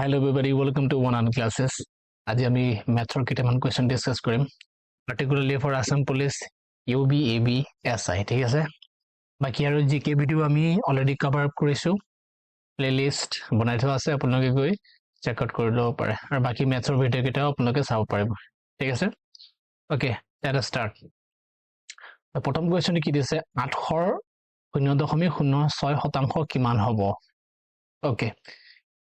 Hello everybody, welcome to One On Classes. আজি আমি ম্যাথৰ কেইটামান কোৱেশ্চন ডিসকাস কৰিম, particularly for Assam Police, UB, AB, SI, ঠিক আছে? বাকি আৰু জিকে ভিডিও আমি অলৰেডি কভাৰ আপ কৰিছো, প্লেলিষ্ট বনাই থোৱা আছে, আপোনালোকে গৈ চেক আউট কৰি ল'ব পাৰে আৰু বাকি ম্যাথৰ ভিডিও কেইটাও আপোনালোকে চাব পাৰিব, ঠিক আছে? Okay, let us start. প্ৰথম কোৱেশ্চনটো কি দিছে 8.0.06% কিমান হ'ব? ওকে,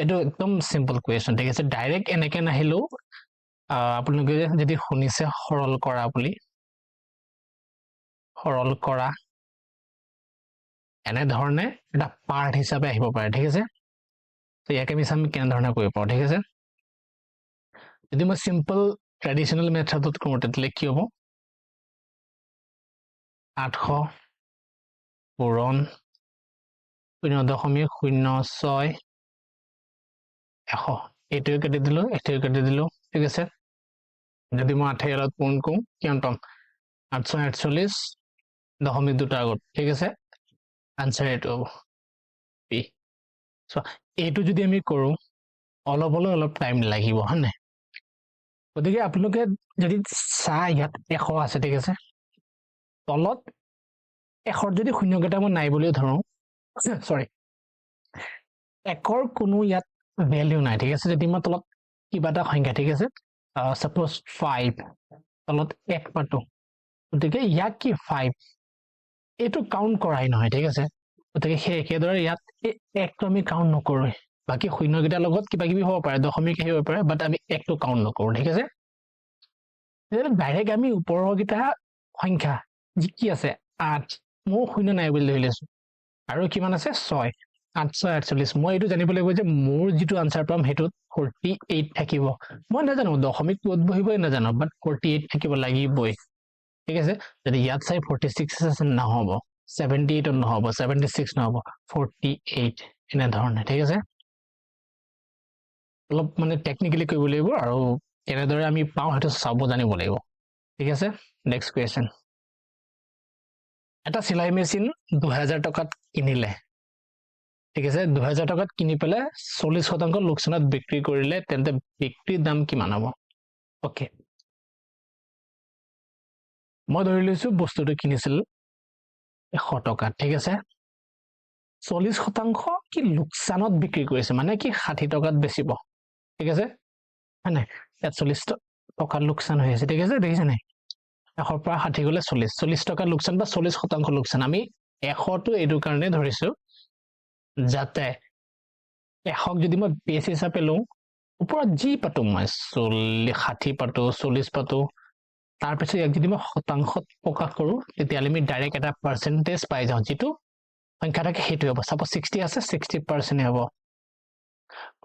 এটো একদম সিম্পল কোৱেশ্চন, ঠিক আছে? ডাইৰেক্ট এনেকে নাহিলো, আপোনালোকে যদি শুনিছে সৰল কৰা বুলি, সৰল কৰা এনে ধৰণে এটা পাৰ্ট হিচাপে আহিব পাৰে, ঠিক আছে? তো ইয়াকে আমি কেনে ধৰণে কৰিব পাৰো, ঠিক আছে? যদি মই সিম্পল ট্ৰেডিশনাল মেথডত কৰোঁ তেতিয়ালে কি হ'ব? 800 পূৰণ 0.06 100 এইটোৱে কাটি দিলো, এইটোৱে কাটি দিলো, ঠিক আছে? যদি মই 8 এৰত পূৰণ কৰোঁ কিমান পাম? 848 দশমিক দুটা আগত, ঠিক আছে? আনসাৰ এইটো হ'ব পি। সো এইটো যদি আমি কৰোঁ অলপ টাইম লাগিব, হয় নাই? গতিকে আপোনালোকে যদি চাই ইয়াত 100 আছে, ঠিক আছে? তলত 100 যদি শূন্য কেইটা মই নাই বুলি ধৰো, সৰি, 1ৰ কোনো ইয়াত ভ্যালু নাই, ঠিক আছে? যদি মই তলত কিবা এটা সংখ্যা, ঠিক আছে? সাপোজ 5 তলত 1 পাতো, গতিকে ইয়াক কি 5 এইটো কাউন্ট কৰাই নহয়, ঠিক আছে? গতিকে সেই একেদৰে ইয়াত 1টো আমি কাউন্ট নকৰোঁ, বাকি শূন্য কেইটাৰ লগত কিবা কিবি হ'ব পাৰে, দশমিক আহিব পাৰে, বাট আমি 1টো কাউন্ট নকৰোঁ, ঠিক আছে? ডাইৰেক্ট আমি ওপৰৰ কেইটা সংখ্যা যি কি আছে 8 মই শূন্য নাই বুলি ধৰি লৈছো আৰু কিমান আছে 6 848 মই এইটো জানিব লাগিব যে মোৰ যেটো আনসাৰ পাম হেতুত 48 থাকিব। মই নাজানো দশমিক ক'ত বহিব নাজানো, বাট 48 থাকিব লাগিবই, ঠিক আছে? যদি ইয়াত চাই 46 আছে নহব, 78 নহব, 76 নহব, 48 এনে ধৰণে, ঠিক আছে? অলপ মানে টেকনিক্যালি কৰিব লাগিব আৰু এনেদৰে আমি পাওঁ হেতু চাব জানিব লাগিব, ঠিক আছে? নেক্সট কোৱেশ্চন, এটা সিলাই মেচিন 2000 টকাত কিনিলে, ঠিক আছে? 2000 টকাত কিনি পেলে 40% লোকসানত বিক্ৰী কৰিলে তেন্তে বিক্ৰীৰ দাম কিমান হ'ব? ওকে, মই ধৰি লৈছো বস্তুটো কিনিছিল 100 টকাত, ঠিক আছে? 40% কি লোকসানত বিক্ৰী কৰিছে, মানে কি 60 টকাত বেচিব, ঠিক আছে? হয় নাই? ইয়াত 40 টকাত লোকসান হৈ আছে, ঠিক আছে? দেখিছে নাই? 100 পৰা 60 গলে 40 টকা লোকসান বা 40% লোকসান। আমি 100 টো এইটো কাৰণে ধৰিছো যাতে 100 যদি মই বেছ হিচাপে লওঁ, ওপৰত যি পাতো মই 60 পাতো 40 পাতো, তাৰ পিছত ইয়াক যদি মই শতাংশত প্ৰকাশ কৰো তেতিয়ালে আমি ডাইৰেক্ট এটা পাৰ্সেন্টেজ পাই যাওঁ, যেটো সংখ্যা থাকে হেতু হ'ব। সাপোজ 60 আছে 60% হ'ব,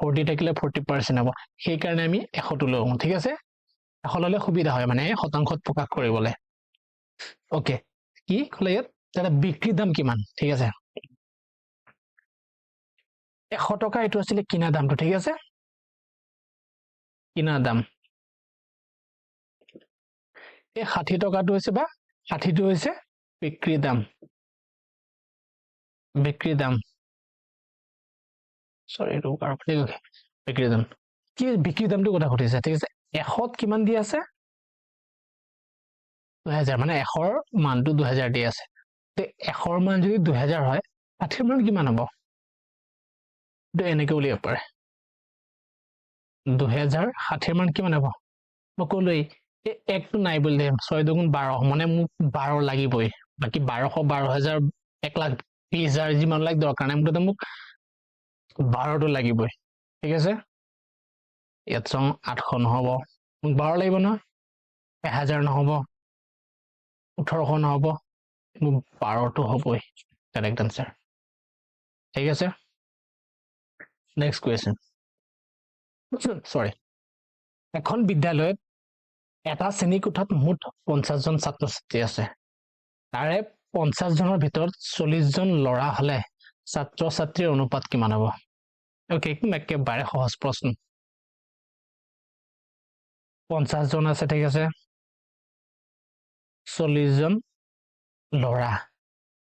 40 থাকিলে 40% হ'ব, সেই কাৰণে আমি 100 টো লওঁ, ঠিক আছে? 100 ললে সুবিধা হয় মানে শতাংশত প্ৰকাশ কৰিবলৈ। ওকে, কি কলে ইয়াত তাতে বিক্ৰীৰ দাম কিমান, ঠিক আছে? 100 টকা এইটো আছিল কিনা দামটো, ঠিক আছে? কিনা দাম এই 60 টকাটো হৈছে বা 60 টো হৈছে বিক্ৰীৰ দাম, বিক্ৰীৰ দাম, সৰি এইটো আৰু ঠিক আছে? বিক্ৰীৰ দাম কি বিক্ৰীৰ দামটো কথা সুধিছে, ঠিক আছে? 100 ত কিমান দি আছে 2000, মানে 100ৰ মানটো 2000 দি আছে, তে 100ৰ মান যদি 2000 হয় 60ৰ মান কিমান হ'ব? তো এনেকে উলিয়াব পাৰে 2000 60ৰ মান কিমান হ'ব? মই কলোই এই একটো নাই বুলি দেম 6 দুগুণ 12, মানে মোক 12 লাগিবই, বাকি 1200 12000 1,20,000 যিমান লাগ দৰকাৰ নাই, মোক 12 টো লাগিবই, ঠিক আছে? ইয়াত চাওঁ 800 নহব, মোক 12 লাগিব নহয়, 1000 নহব, 1800 নহব, মোক 12 টো হ'বই কারেক্ট আনসার, ঠিক আছে? নেক্সট কোৱেশ্চন, সৰি, এখন বিদ্যালয়ত এটা শ্ৰেণী কোঠাত মুঠ 50 জন ছাত্ৰ ছাত্ৰী আছে, তাৰে 50 জনৰ ভিতৰত 40 জন ল'ৰা হলে ছাত্ৰ ছাত্ৰীৰ অনুপাত কিমান হ'ব? ওকে, একেবাৰে সহজ প্ৰশ্ন। 50 জন আছে, ঠিক আছে? 40 জন ল'ৰা,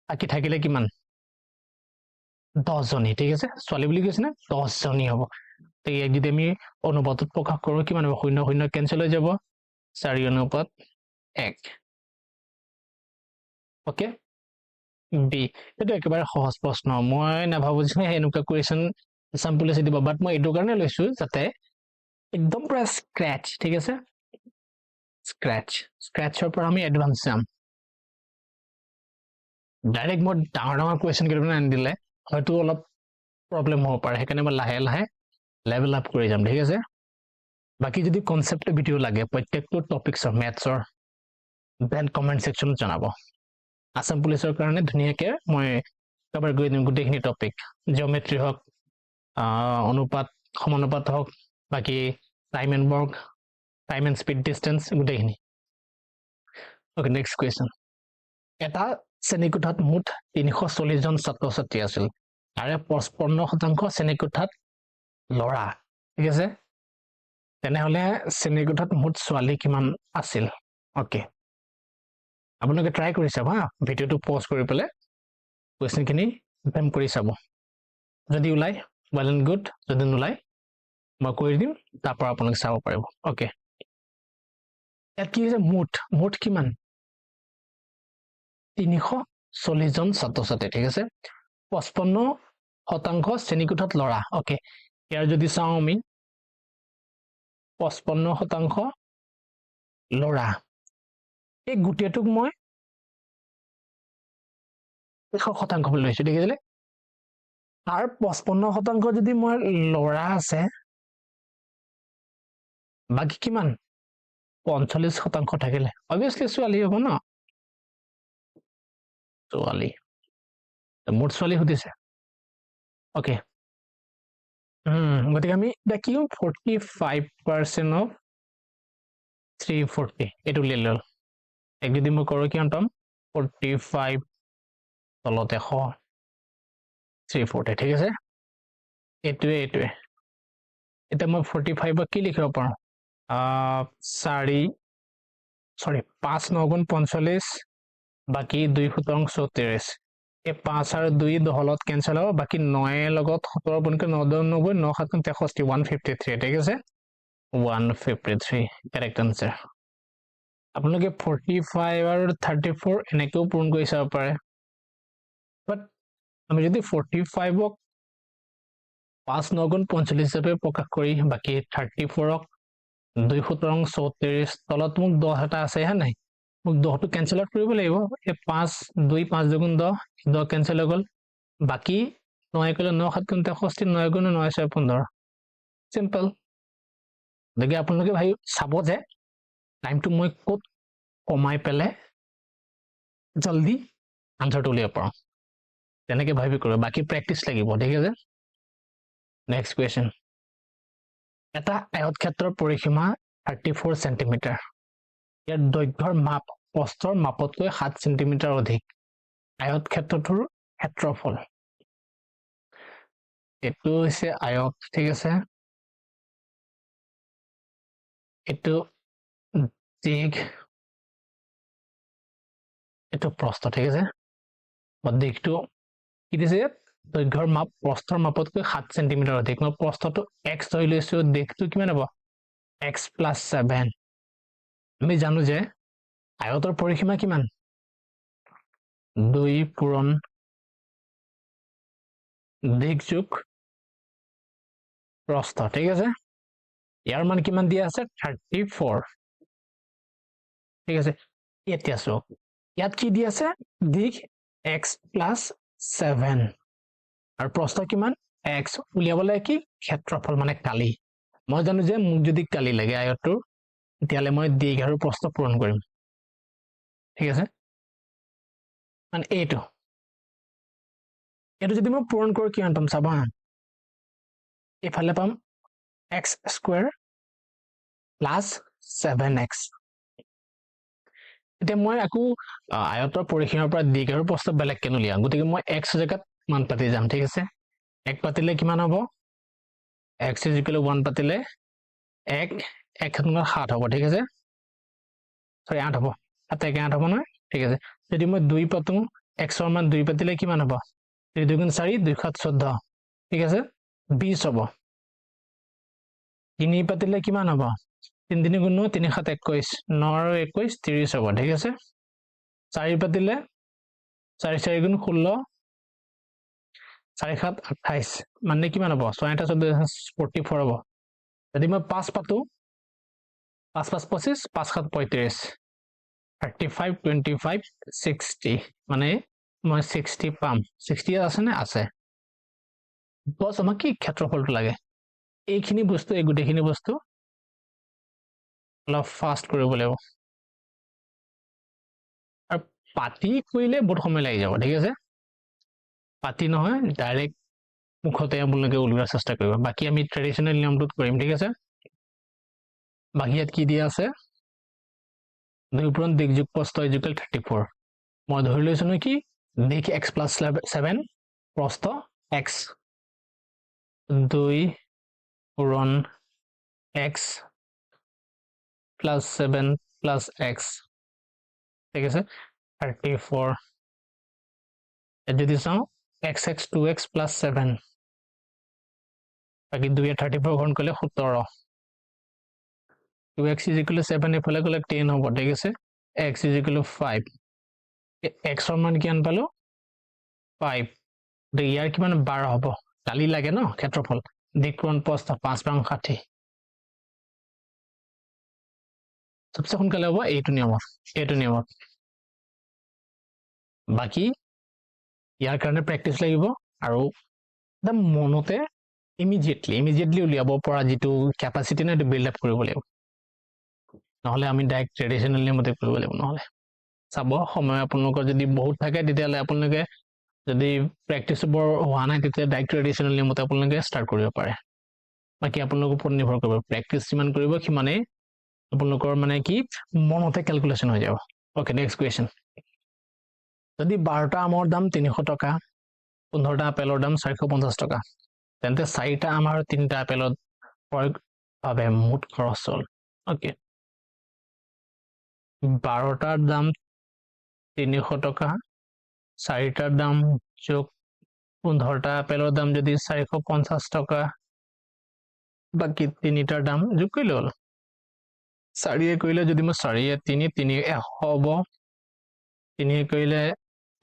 বাকি থাকিলে কিমান? 10 জনী, ঠিক আছে? ছোৱালী বুলি কৈছে না 10 জনী হ'ব, তো ইয়াক যদি আমি অনুপাতত প্ৰকাশ কৰোঁ কিমান হ'ব 0 0 কেনসেল হৈ যাব 4:1 ওকে বি এটা একেবাৰে সহজ প্ৰশ্ন মই নাভাবো যে এনেকুৱা কোৱেশ্চন আসাম পুলিচে দিব বাট মই এইটো কাৰণে লৈছো যাতে একদম পুৰা স্ক্ৰ্যাচ ঠিক আছে স্ক্ৰ্যাচৰ পৰা আমি এডভান্স যাম ডাইৰেক্ট মই ডাঙৰ কোৱেশ্চন কেইটামান আনি দিলে হয়তো অলপ প্ৰবলেম হ'ব পাৰে সেইকাৰণে মই লাহে লাহে লেভেল আপ কৰি যাম ঠিক আছে বাকি যদি কনসেপ্ট ভিডিও লাগে প্ৰত্যেকটো টপিকছৰ ম্যাথছৰ দেন কমেন্ট সেকশনত জনাব আসাম পুলিচৰ কাৰণে ধুনিয়াকে মই কভাৰ কৰি দিম গোটেইখিনি টপিক জিওমেট্ৰি হক অনুপাত সমানুপাত হক বাকি time and work time and speed distance গোটেইখিনি ওকে নেক্সট কোৱেশ্চন এটা শ্ৰেণীকোঠাত মুঠ 340 জন ছাত্ৰ ছাত্ৰী আছিল তাৰে 55% শ্ৰেণীকোঠাত লৰা ঠিক আছে তেনেহলে শ্ৰেণীকোঠাত মুঠ ছোৱালী কিমান আছিল ওকে আপোনালোকে ট্ৰাই কৰি চাব হা ভিডিওটো পজ কৰি পেলে কোৱেশ্চনখিনি এটেম্প কৰি চাব যদি উলাই well and good যদি নুলাই মই কৈ দিম তাৰ পৰা আপোনালোকে চাব পাৰিব ওকে ইয়াত কি হৈছে মুঠ কিমান 340 জন ছাত্ৰ ছাত্ৰী ঠিক আছে 55% শ্ৰেণীকোঠাত লৰা ওকে ইয়াৰ যদি চাও আমি 55% লৰা এই গুটেটোক মই 100% বুলি লৈছো দেখিলে আৰ 55% যদি মই লৰা আছে বাকি কিমান 45% থাকিলে obviously ছোৱালী হ'ব ন ছোৱালী মুঠ ছোৱালী হতিছে ওকে গতিকে আমি দেখিও 45% of 340 এটো লৈ লল এক যদি মই কৰো কিমান পাম 45 তলতে 100 340 ঠিক আছে এটোৱে এটা মই 45 কি লিখিব পাৰো 5 9 45 বাকি 2 শতাংশ 34 এই 5 আৰু 2 দহলত কেনসেল হ'ব বাকি 9 লগত 17 বনকে 9 90 9 7 63 153 ঠিক আছে 153 কারেক্ট আনসার আপোনালোকে 45 আৰু 34 এনেকেও পূৰণ কৰি চাব পাৰে বাট আমি যদি 45 ক 5 9 45 হিচাপে প্ৰকাশ কৰি বাকি 34 ক 2 শতাংশ 34 তলত মোক 10 এটা আছে হা নাই মোক 10 টো কেনসেল আউট কৰিব লাগিব এই 5 2 5 2 10 কেনসেল হৈ গল বাকি 9 কলে 9 7 63 9 গুণ 9 6 15 সিম্পল দেখি আপোনালোকে ভাই চাব যে টাইমটো মই কত কমাই পেলে জলদি আনসাৰটো উলিয়াব পাৰো তেনেকে ভাবি কৰিব বাকি প্ৰেক্টিস লাগিব ঠিক আছে নেক্সট কোৱেশ্চন এটা আয়তক্ষেত্ৰৰ পৰিসীমা 34 সেন্টিমিটাৰ ইয়াৰ দৈৰ্ঘ্যৰ মাপ প্ৰস্থৰ মাপতকৈ 7 সেন্টিমিটাৰ অধিক আয়তক্ষেত্ৰটোৰ ক্ষেত্ৰফল এটো হৈছে আয়ত ঠিক আছে এটো দিক এটো প্ৰস্থ ঠিক আছে দিকটো কি দিছে দৈৰ্ঘ্যৰ মাপ প্ৰস্থৰ মাপতকৈ 7 সেন্টিমিটাৰ অধিক মই প্ৰস্থটো x ধৰি লৈছো দিকটো কিমান হ'ব x + 7 আমি জানো যে আয়তৰ পৰিসীমা কিমান 2 পূৰণ দিক যোগ প্ৰস্থ ঠিক আছে ইয়াৰ মান কিমান দিয়া আছে 34 ঠিক আছে এতিয়া চাওক ইয়াত কি দিয়া আছে দিক x + 7 আৰু প্ৰস্থ কিমান x উলিয়াবলে কি ক্ষেত্ৰফল মানে কালি মই জানো যে মোক যদি কালি লাগে আয়তৰ তেতিয়ালে মই দিক আৰু প্ৰস্থ পূৰণ কৰিম ঠিক আছে মানে এইটো যদি মই পূৰণ কৰো কিমান পাম চাবা এফালে পাম x² + 7x এতিয়া মই আকো আয়তৰ পৰিসীমাৰ পৰা দিক আৰু প্ৰস্থ বেলেগ কেন উলিয়াম গতিকে মই x জায়গাত মান পাতি যাম ঠিক আছে 1 পাতিলে কিমান হ'ব x = 1 পাতিলে 1 7 হ'ব ঠিক আছে সৰি 8 হ'ব 7 1 8 হ'ব নহয় ঠিক আছে যদি মই 2 পাতো x ৰ মান 2 পাতিলে কিমান হ'ব 2 2 4 2 7 14 ঠিক আছে 20 হ'ব তিনি পাতিলে কিমান হ'ব 3 3 গুণ 3 7 21 9 আৰু 21 30 হ'ব ঠিক আছে 4 পাতিলে 4 4 গুণ 16 4 7 28 মানে কিমান হ'ব 6 8 44 হ'ব যদি মই 5 পাতো 5 5 25 5 7 35 35 25 60 মানে মই 60 পাম 60 আছে নে আছে বস আমাক কি ক্ষেত্ৰফলটো লাগে এইখিনি বস্তু এই গুটেখিনি বস্তু অলপ ফাস্ট কৰিব লাগিব আৰু পাতি কৰিলে বহুত সময় লাগি যাব ঠিক আছে পাতি নহয় ডাইৰেক্ট মুখতে আপোনালোকে উলিওৱাৰ চেষ্টা কৰিব বাকি আমি ট্ৰেডিশনেল নিয়মটোত কৰিম ঠিক আছে বাকি ইয়াত কি দিয়া আছে 2 পূৰণ দিক যোগ প্ৰস্থ ইকুৱেল 34 মই ধৰি লৈছো ন কি দিক x + 7 প্ৰস্থ x 2 পূৰণ x + 7 + x ঠিক আছে 34 যদি চাও x 2x + 7 বাকি 2 এ 34 গুণ কৰিলে 17 2x = 7 এফালে গলে 10 হ'ব ঠিক আছে x = 5 x ৰ মান কিমান পালো 5 তো ইয়াৰ কিমান 12 হ'ব কালি লাগে ন ক্ষেত্ৰফল দিক পূৰণ প্ৰস্থ 5 × 60 সবচে সোনকালে হ'ব এইটো নিয়মত বাকি ইয়াৰ কাৰণে প্ৰেক্টিস লাগিব আৰু একদম মনতে ইমিডিয়েটলি উলিয়াব পৰা যেটো ক্যাপাসিটি না বিল্ড আপ কৰিব লাগিব নহলে আমি ডাইৰেক্ট ট্ৰেডিশনেল নিয়মতে কৰিব লাগিব নহলে চাব সময় আপোনালোকৰ যদি বহুত থাকে তেতিয়ালে আপোনালোকে যদি প্ৰেক্টিস বৰ হোৱা নাই তেতিয়া ডাইৰেক্ট ট্ৰেডিশনেল নিয়মতে আপোনালোকে ষ্টাৰ্ট কৰিব পাৰে বাকি আপোনালোকৰ ওপৰত নিৰ্ভৰ কৰিব প্ৰেক্টিস যিমান কৰিব সিমানে আপোনালোকৰ মানে কি মনতে ক্যালকুলেশন হৈ যাব ওকে নেক্সট কোৱেশ্চন যদি 12টা আমৰ দাম 300 টকা 15টা আপেলৰ দাম 450 টকা তেন্তে 4টা আম আৰু 3টা আপেলৰ বাবে মুঠ খৰচ হ'ল ওকে 12টাৰ দাম 300 টকা 4টাৰ দাম যোগ 15টা আপেলৰ দাম যদি 450 টকা বাকি 3টাৰ দাম যোগ কৰিলে হ'ল 4 এ কৰিলে যদি মই 4 এ 3 3 100 হ'ব 3 এ কৰিলে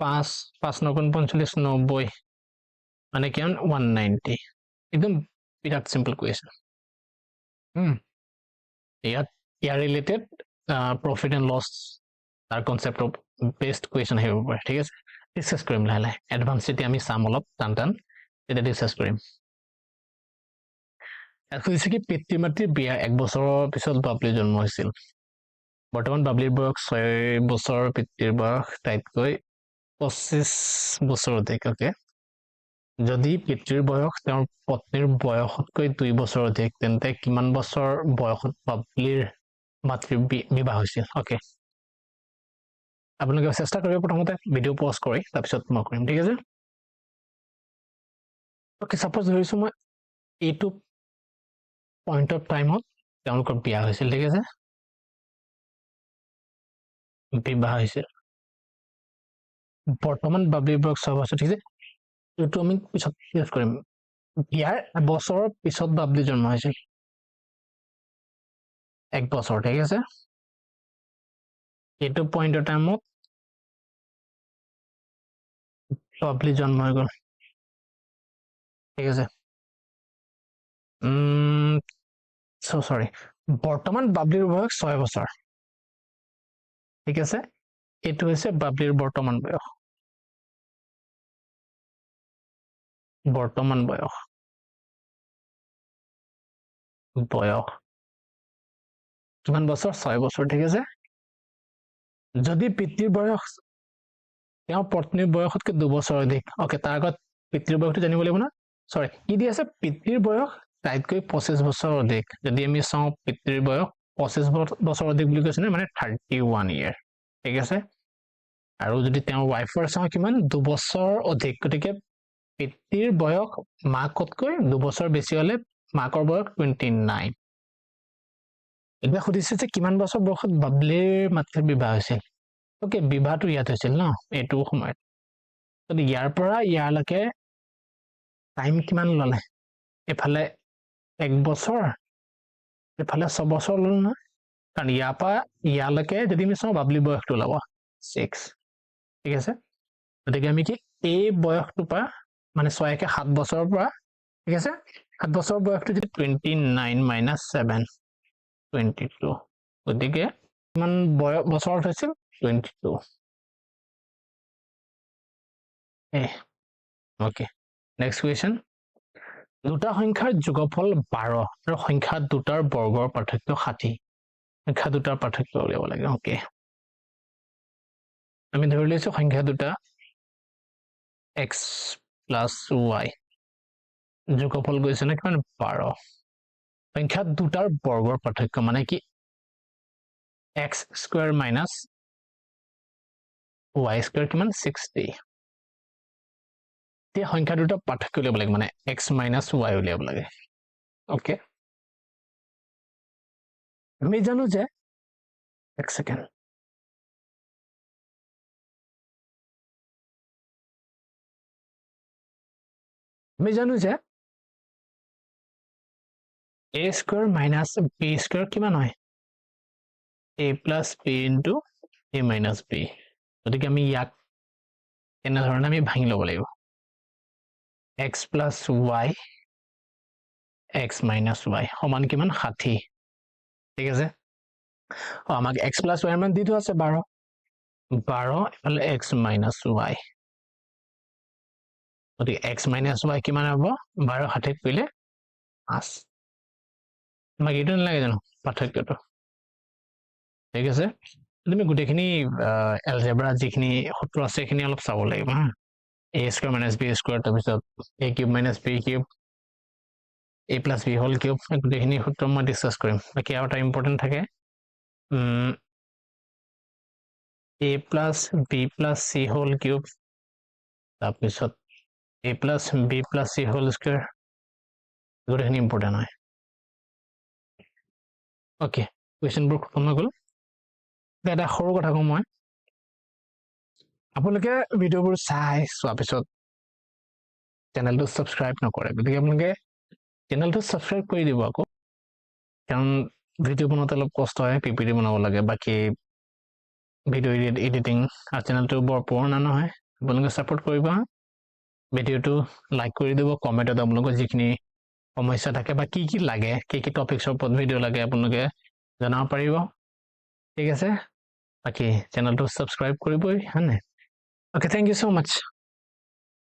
5 5 9 45 90 মানে কিমান 190 একদম বিৰাট সিম্পল কোৱেশ্চন ইয়াৰ ৰিলেটেড প্ৰফিট এণ্ড লছ তাৰ কনসেপ্ট অফ বেস্ট কোৱেশ্চন আহিব পাৰে ঠিক আছে ডিসকাস কৰিম লাহে এডভান্স যেতিয়া আমি চাম অলপ টান তেতিয়া ডিসকাস কৰিম এখন কি পিতৃ মাতৃৰ বিয়া 1 বছৰৰ পিছত বাবলি জন্ম হৈছিল বৰ্তমান বাবলিৰ বয়স 6 বছৰ পিতৃৰ বয়স তাইতকৈ 25 বছৰ অধিক ওকে যদি পিতৃৰ বয়স তেওঁৰ পত্নীৰ বয়সতকৈ 2 বছৰ অধিক তেন্তে কিমান বছৰ বয়সত বাবলিৰ মাতৃৰ বিবাহ হৈছিল ওকে আপোনালোকে চেষ্টা কৰিব প্ৰথমতে ভিডিও পজ কৰি তাৰপিছত মই কৰিম ঠিক আছে ওকে সাপোজ ধৰিছো মই এইটো পইণ্ট অফ টাইমত তেওঁলোকৰ বিয়া হৈছিল ঠিক আছে বিবাহ হৈছিল বৰ্তমান বাবলিৰ বয়স 6 বছৰ ঠিক আছে এইটো আমি পিছত ডিসকাস কৰিম বিয়াৰ বছৰৰ পিছত বাবলি জন্ম হৈছিল 1 বছৰ ঠিক আছে এইটো পইণ্ট অফ টাইমত বাবলি জন্ম হৈ গ'ল ঠিক আছে সরি বর্তমান বাবলির বয়স 6 বছর ঠিক আছে এটো হইছে বাবলির বর্তমান বয়স কিমান বছৰ 6 বছৰ ঠিক আছে যদি পিতৃৰ বয়স তেওঁৰ পত্নীৰ বয়সতকৈ 2 বছৰ অধিক ওকে তাৰ আগত পিতৃৰ বয়সটো জানিব লাগিব না সৰি কি দি আছে পিতৃৰ বয়স তাইতকৈ 25 বছৰ অধিক যদি আমি চাও পিতৃৰ বয়স 25 বছৰ অধিক বুলি কৈছে মানে 31 ইয়াৰ ঠিক আছে আৰু যদি তেওঁৰ ওয়াইফৰ চাও কিমান 2 বছৰ অধিক গতিকে পিতৃৰ বয়স মাকতকৈ 2 বছৰ বেছি হলে মাকৰ বয়স 29 এতিয়া খুদিছে যে কিমান বছৰ বয়সত বাবলিৰ মাতৃৰ বিবাহ হৈছিল ওকে বিবাহটো ইয়াত হৈছিল ন এটো সময়ত যদি ইয়াৰ পৰা ইয়ালৈকে টাইম কিমান ললে এফালে 1 বছৰ এফালে 6 বছৰ ল'লো নহয় কাৰণ ইয়াৰ পৰা ইয়ালৈকে যদি আমি চাওঁ বাবলি বয়সটো ওলাব 6 ঠিক আছে গতিকে আমি কি এই বয়সটো পৰা মানে 6 কে 7 বছৰৰ পৰা ঠিক আছে 7 বছৰৰ বয়সটো যদি 29 - 7 22 গতিকে কিমান বছৰত হৈছিল 22 ওকে নেক্সট কুৱেশ্যন দুটা সংখ্যাৰ যোগফল 12 আৰু সংখ্যা দুটাৰ বৰ্গৰ পাৰ্থক্য 60 সংখ্যা দুটাৰ পাৰ্থক্য উলিয়াব লাগে ওকে আমি ধৰি লৈছো সংখ্যা দুটা x + y যোগফল গৈছে না কিমান 12 সংখ্যা দুটাৰ বৰ্গৰ পাৰ্থক্য মানে কি x² - y² কিমান 60 তে সংখ্যা দুটা পাৰ্থক্য উলিয়াব লাগে মানে x - y উলিয়াব লাগে ওকে আমি জানো যে এক সেকেন্ড আমি জানো যে a² - b² কিমান হয় a + b * a - b গতিকে আমি ইয়াক এনেধৰণে আমি ভাঙি ল'ব লাগিব x + y x - y সমান কিমান 60 ঠিক আছে আমাক x + y মান দি থোৱা আছে 12 এফালে x - y গতিকে x - y কিমান হ'ব 12 60 কৰিলে 5 আমাক এইটো নালাগে জানো পাৰ্থক্যটো ঠিক আছে তুমি গোটেইখিনি এলজেব্ৰা যিখিনি সূত্ৰ আছে সেইখিনি অলপ চাব লাগিব হা a² - b² তাৰপিছত a³ - b³ a + b whole cube গোটেইখিনি সূত্ৰ মই ডিসকাস কৰিম বাকি আৰু এটা ইম্পৰ্টেন্ট থাকে a + b + c whole cube তাৰপিছত a + b + c whole square গোটেইখিনি ইম্পৰ্টেন্ট হয় ওকে কোৱেশ্চনবোৰ খতম হৈ গ'ল এটা সৰু কথা কম মই আপোনালোকে ভিডিঅ'বোৰ চোৱাৰ পিছত চেনেলটো সাবস্ক্ৰাইব নকৰে গতিকে আপোনালোকে চেনেলটো সাবস্ক্ৰাইব কৰি দিব আকৌ কাৰণ ভিডিঅ' বনাওঁতে অলপ কষ্ট হয় পিপিটি বনাব লাগে বাকি ভিডিঅ' এডিটিং আৰু চেনেলটো বৰ পুৰণা নহয় আপোনালোকে সাপোৰ্ট কৰিব ভিডিঅ'টো লাইক কৰি দিব কমেণ্টত আপোনালোকৰ যিখিনি সমস্যা থাকে বা কি কি লাগে কি টপিকছৰ ওপৰত ভিডিঅ' লাগে আপোনালোকে জনাব পাৰিব ঠিক আছে বাকি চেনেলটো সাবস্ক্ৰাইব কৰিবই হয়নে ওকে থ্যাংক ইউ সো মাচ